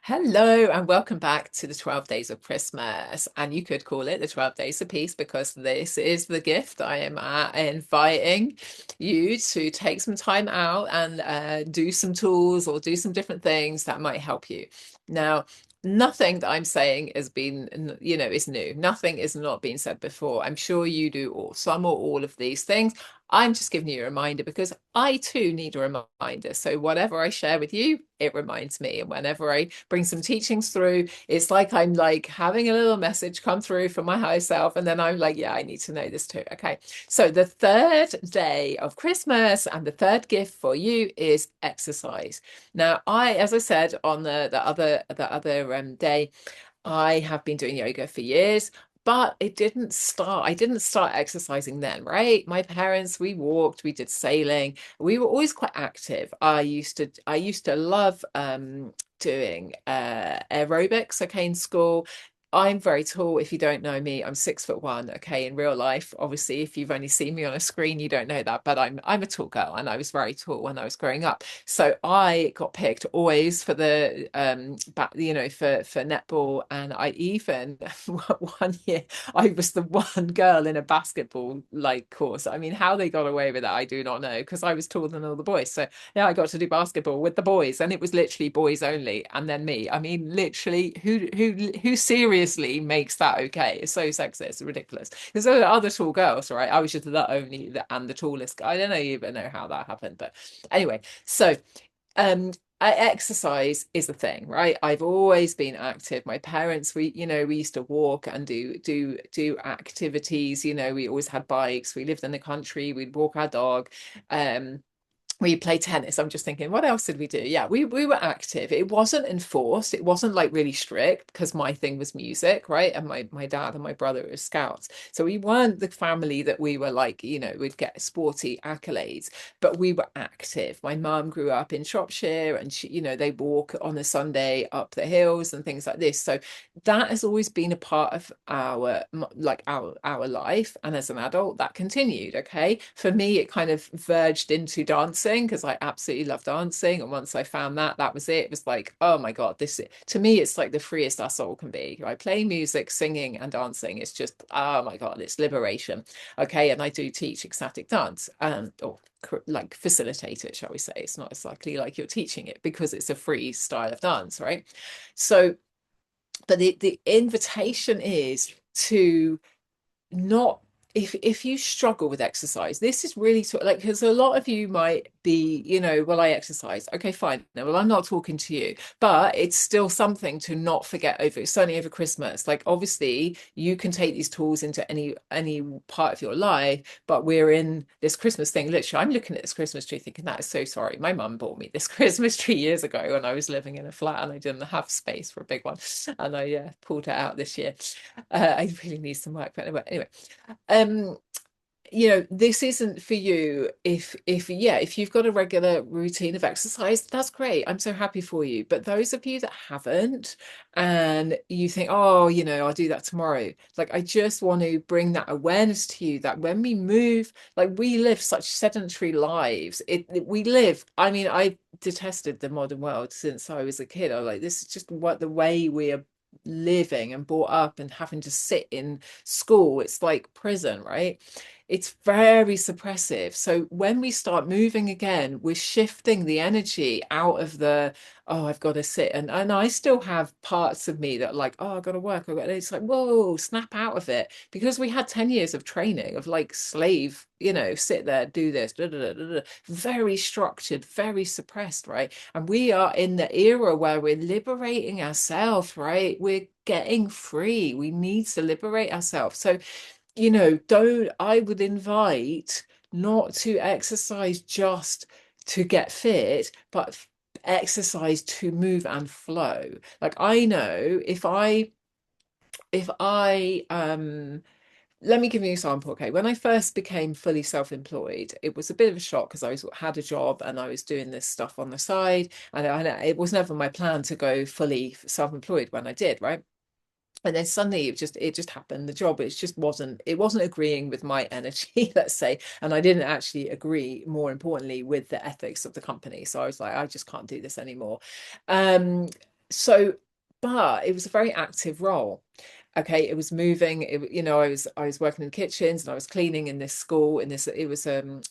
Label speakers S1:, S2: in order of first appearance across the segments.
S1: Hello and welcome back to the 12 Days of Christmas. And you could call it the 12 Days of Peace because this is the gift I am inviting you to take some time out and do some tools or do some different things that might help you. Now, nothing that I'm saying has been, is new. Nothing is not being said before. I'm sure you do some or all of these things. I'm just giving you a reminder because I too need a reminder. So whatever I share with you, it reminds me. And whenever I bring some teachings through, it's like I'm like having a little message come through from my higher self. And then I'm like, yeah, I need to know this too. Okay. So the third day of Christmas and the third gift for you is exercise. Now, as I said on the other day, I have been doing yoga for years, but I didn't start exercising then, right? My parents, we walked, we did sailing. We were always quite active. I used to love doing aerobics, okay, in school. I'm very tall. If you don't know me, I'm 6'1", okay, in real life. Obviously, if you've only seen me on a screen, you don't know that, but I'm a tall girl and I was very tall when I was growing up. So I got picked always for the for netball, and I even one year I was the one girl in a basketball like course. I mean, how they got away with that, I do not know, because I was taller than all the boys. So yeah, I got to do basketball with the boys, and it was literally boys only, and then me. I mean, literally, who seriously makes that okay? It's so sexist, it's ridiculous. Because there are other tall girls, right? I was just and the tallest guy. I don't even know how that happened, but anyway. So exercise is the thing, right? I've always been active. My parents, we used to walk and do activities. We always had bikes. We lived in the country. We'd walk our dog. We play tennis. I'm just thinking, what else did we do? Yeah, we were active. It wasn't enforced. It wasn't like really strict because my thing was music, right? And my dad and my brother were scouts. So we weren't the family that we were like, we'd get sporty accolades, but we were active. My mum grew up in Shropshire, and they walk on a Sunday up the hills and things like this. So that has always been a part of our life, and as an adult that continued. Okay, for me it kind of verged into dancing because I absolutely love dancing, and once I found that was it. It was like, oh my god, this to me it's like the freest our soul can be, right? Playing music, singing and dancing, it's just, oh my god, it's liberation. Okay, and I do teach ecstatic dance, or like facilitate it, shall we say. It's not exactly like you're teaching it because it's a free style of dance, right? So but the invitation is to not, if you struggle with exercise, this is really like, because a lot of you might be, well, I exercise, okay, fine, no, well, I'm not talking to you, but it's still something to not forget over, certainly over Christmas. Like, obviously you can take these tools into any part of your life, but we're in this Christmas thing. Literally, I'm looking at this Christmas tree thinking, that is so sorry, my mum bought me this Christmas tree years ago when I was living in a flat and I didn't have space for a big one, and I pulled it out this year. I really need some work, but anyway. um this isn't for you. If you've got a regular routine of exercise, that's great. I'm so happy for you. But those of you that haven't, and you think, oh, I'll do that tomorrow, like, I just want to bring that awareness to you that when we move, like, we live such sedentary lives. We live, I mean, I detested the modern world since I was a kid. I was like, this is just what the way we are living and brought up, and having to sit in school, it's like prison, right? It's very suppressive. So when we start moving again, we're shifting the energy out of the, oh, I've got to sit, and I still have parts of me that are like, oh, I've got to work. It's like, whoa, snap out of it, because we had 10 years of training of like slave, sit there, do this, da, da, da, da, da. Very structured, very suppressed, right? And we are in the era where we're liberating ourselves, right? We're getting free. We need to liberate ourselves. So, don't, I would invite not to exercise just to get fit, but exercise to move and flow. Like, I know if I let me give you an example. Okay, when I first became fully self-employed, it was a bit of a shock because had a job and I was doing this stuff on the side, and it was never my plan to go fully self-employed when I did, right? And then suddenly it just happened. The job, it wasn't agreeing with my energy, let's say, and I didn't actually agree, more importantly, with the ethics of the company. So I was like, I just can't do this anymore. um So, but it was a very active role. Okay, it was moving. I was working in kitchens and I was cleaning in this school. In this, it was a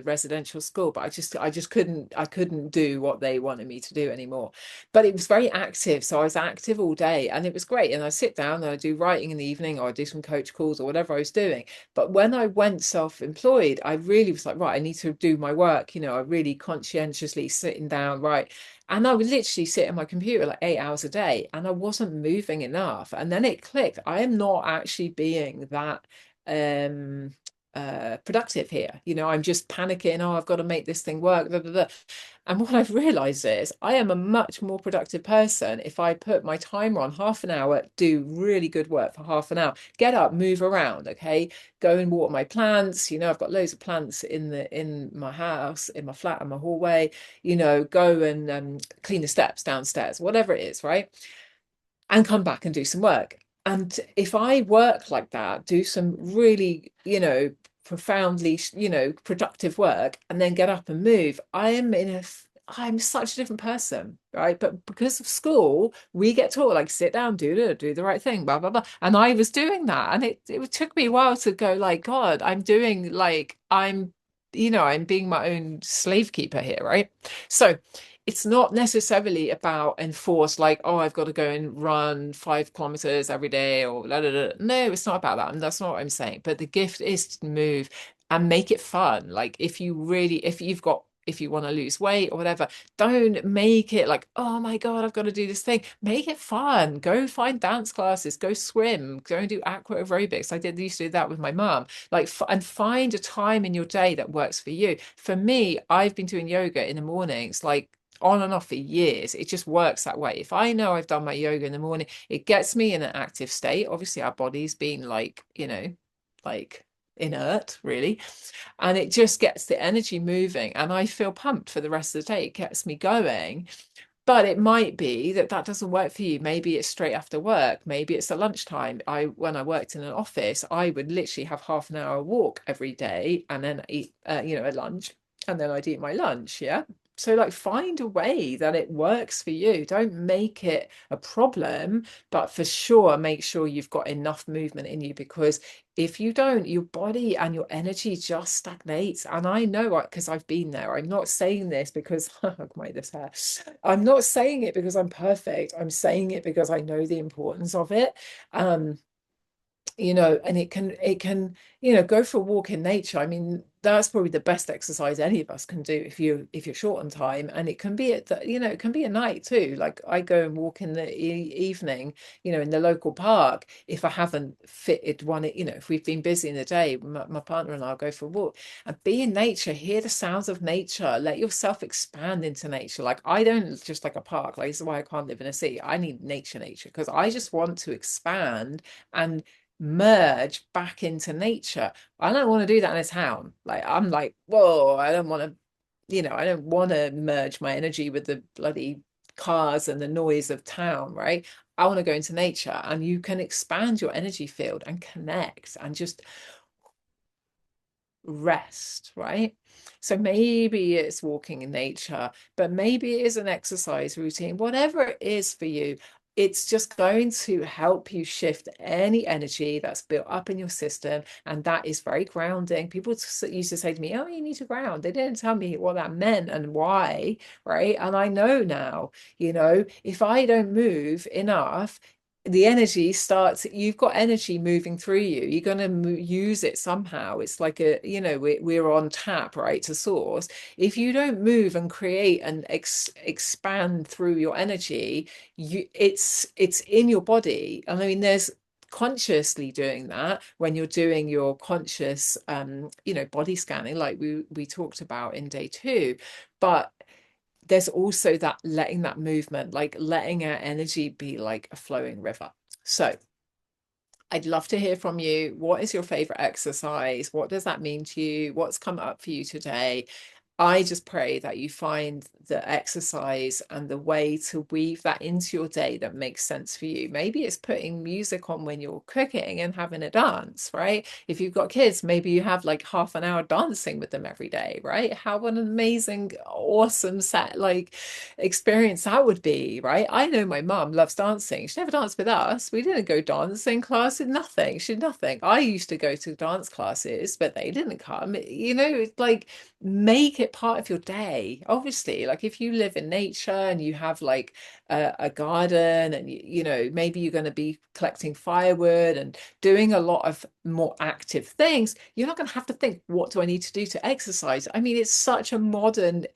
S1: residential school. But I just couldn't do what they wanted me to do anymore. But it was very active, so I was active all day, and it was great. And I sit down and I do writing in the evening, or I do some coach calls or whatever I was doing. But when I went self-employed, I really was like, right, I need to do my work. I really conscientiously sitting down, right. And I would literally sit at my computer like 8 hours a day and I wasn't moving enough. And then it clicked. I am not actually being that um productive here. I'm just panicking. Oh, I've got to make this thing work. Blah, blah, blah. And what I've realized is I am a much more productive person if I put my timer on half an hour, do really good work for half an hour, get up, move around, okay, go and water my plants. I've got loads of plants in my house, in my flat, and my hallway. Go and clean the steps downstairs, whatever it is, right? And come back and do some work. And if I work like that, do some really, profoundly, productive work, and then get up and move, I'm such a different person, right? But because of school, we get taught like sit down, do the right thing, blah blah blah. And I was doing that, and it took me a while to go like, God, I'm doing like I'm being my own slave keeper here, right? So it's not necessarily about enforce like, oh, I've got to go and run 5 kilometers every day or blah, blah, blah. No, it's not about that. And that's not what I'm saying. But the gift is to move and make it fun. Like if you want to lose weight or whatever, don't make it like, oh my God, I've got to do this thing. Make it fun. Go find dance classes, go swim, go and do aqua aerobics. Used to do that with my mum. Like, and find a time in your day that works for you. For me, I've been doing yoga in the mornings, like on and off for years. It just works that way. If I know I've done my yoga in the morning, it gets me in an active state. Obviously, our body's been like inert, really. And it just gets the energy moving. And I feel pumped for the rest of the day. It gets me going. But it might be that that doesn't work for you. Maybe it's straight after work. Maybe it's at lunchtime. When I worked in an office, I would literally have half an hour walk every day and then eat, a lunch, and then I'd eat my lunch. Yeah. So like find a way that it works for you. Don't make it a problem, but for sure, make sure you've got enough movement in you, because if you don't, your body and your energy just stagnates. And I know because I've been there. I'm not saying this because I've made this hair. I'm not saying it because I'm perfect. I'm saying it because I know the importance of it. Um, and it can go for a walk in nature. I mean, that's probably the best exercise any of us can do if you're short on time. And it can be it can be a night too. Like I go and walk in the evening, in the local park if I haven't fitted one. If we've been busy in the day, my partner and I'll go for a walk and be in nature, hear the sounds of nature, let yourself expand into nature. Like I don't just like a park. Like this is why I can't live in a city. I need nature, because I just want to expand and merge back into nature. I don't want to do that in a town. Like I'm like, whoa, I don't want I don't want to merge my energy with the bloody cars and the noise of town, right? I want to go into nature, and you can expand your energy field and connect and just rest, right? So maybe it's walking in nature, but maybe it is an exercise routine, whatever it is for you. It's just going to help you shift any energy that's built up in your system. And that is very grounding. People used to say to me, oh, you need to ground. They didn't tell me what that meant and why, right? And I know now, if I don't move enough, the energy starts, you've got energy moving through you, you're going to use it somehow. It's like we're on tap, right, to source. If you don't move and create and expand through your energy, it's in your body. And I mean, there's consciously doing that when you're doing your conscious body scanning, like we talked about in day 2. But there's also that letting that movement, like letting our energy be like a flowing river. So I'd love to hear from you. What is your favorite exercise? What does that mean to you? What's come up for you today? I just pray that you find the exercise and the way to weave that into your day that makes sense for you. Maybe it's putting music on when you're cooking and having a dance, right? If you've got kids, maybe you have like half an hour dancing with them every day, right? How an amazing, awesome set like experience that would be, right? I know my mum loves dancing. She never danced with us. We didn't go dancing classes, nothing. She did nothing. I used to go to dance classes, but they didn't come. You know, it's like make it part of your day. Obviously, like if you live in nature and you have like a garden and you know maybe you're going to be collecting firewood and doing a lot of more active things, you're not going to have to think, what do I need to do to exercise? I mean, it's such a modern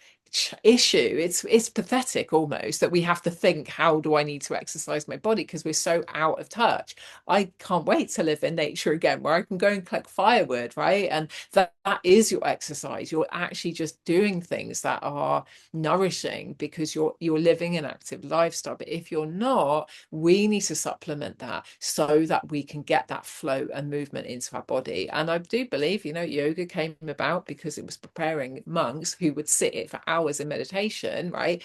S1: issue. It's pathetic almost that we have to think, how do I need to exercise my body, because we're so out of touch. I can't wait to live in nature again where I can go and collect firewood, right? And that is your exercise. You're actually just doing things that are nourishing because you're living an active lifestyle. But if you're not, we need to supplement that so that we can get that flow and movement into our body. And I do believe, you know, yoga came about because it was preparing monks who would sit it for hours in meditation, right?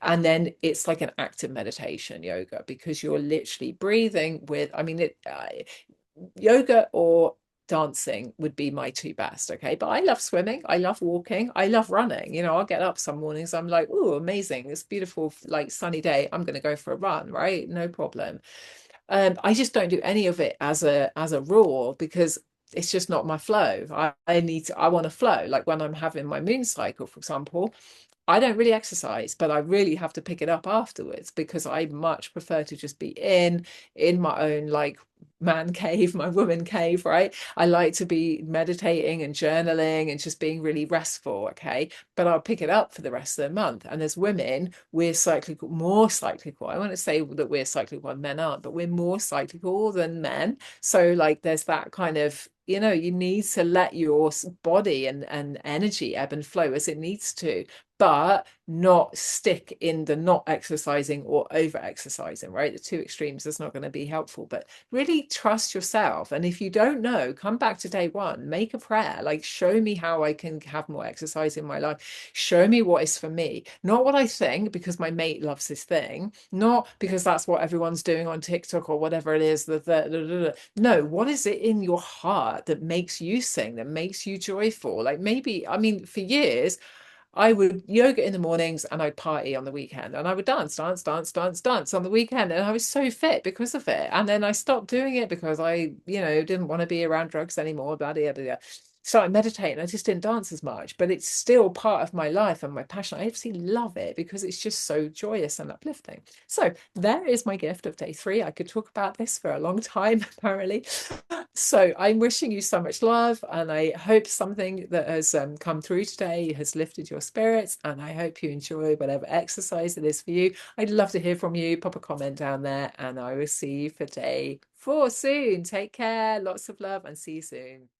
S1: And then it's like an active meditation yoga because you're literally breathing with, I mean, yoga or dancing would be my two best. Okay, but I love swimming, I love walking, I love running. You know, I'll get up some mornings, I'm like, oh, amazing, it's beautiful, like sunny day, I'm going to go for a run, right? No problem. I just don't do any of it as a rule because it's just not my flow. I need to, I want to flow. Like when I'm having my moon cycle, for example, I don't really exercise, but I really have to pick it up afterwards because I much prefer to just be in my own like man cave, my woman cave, right? I like to be meditating and journaling and just being really restful, okay? But I'll pick it up for the rest of the month. And as women, we're cyclical, more cyclical. I want to say that we're cyclical and men aren't, but we're more cyclical than men. So like there's that kind of, you know, you need to let your body and energy ebb and flow as it needs to, but not stick in the not exercising or over exercising, right? The two extremes is not going to be helpful, but really trust yourself. And if you don't know, come back to day one, make a prayer, like show me how I can have more exercise in my life. Show me what is for me, not what I think because my mate loves this thing, not because that's what everyone's doing on TikTok or whatever it is. No, what is it in your heart that makes you sing, that makes you joyful? Like maybe, I mean, for years, I would yoga in the mornings and I'd party on the weekend and I would dance, dance, dance, dance, dance on the weekend. And I was so fit because of it. And then I stopped doing it because I, you know, didn't want to be around drugs anymore, blah, blah, blah. Started meditating. I just didn't dance as much, but it's still part of my life and my passion. I absolutely love it because it's just so joyous and uplifting. So there is my gift of day 3. I could talk about this for a long time, apparently. So I'm wishing you so much love, and I hope something that has come through today has lifted your spirits, and I hope you enjoy whatever exercise it is for you. I'd love to hear from you. Pop a comment down there, and I will see you for day 4 soon. Take care, lots of love, and see you soon.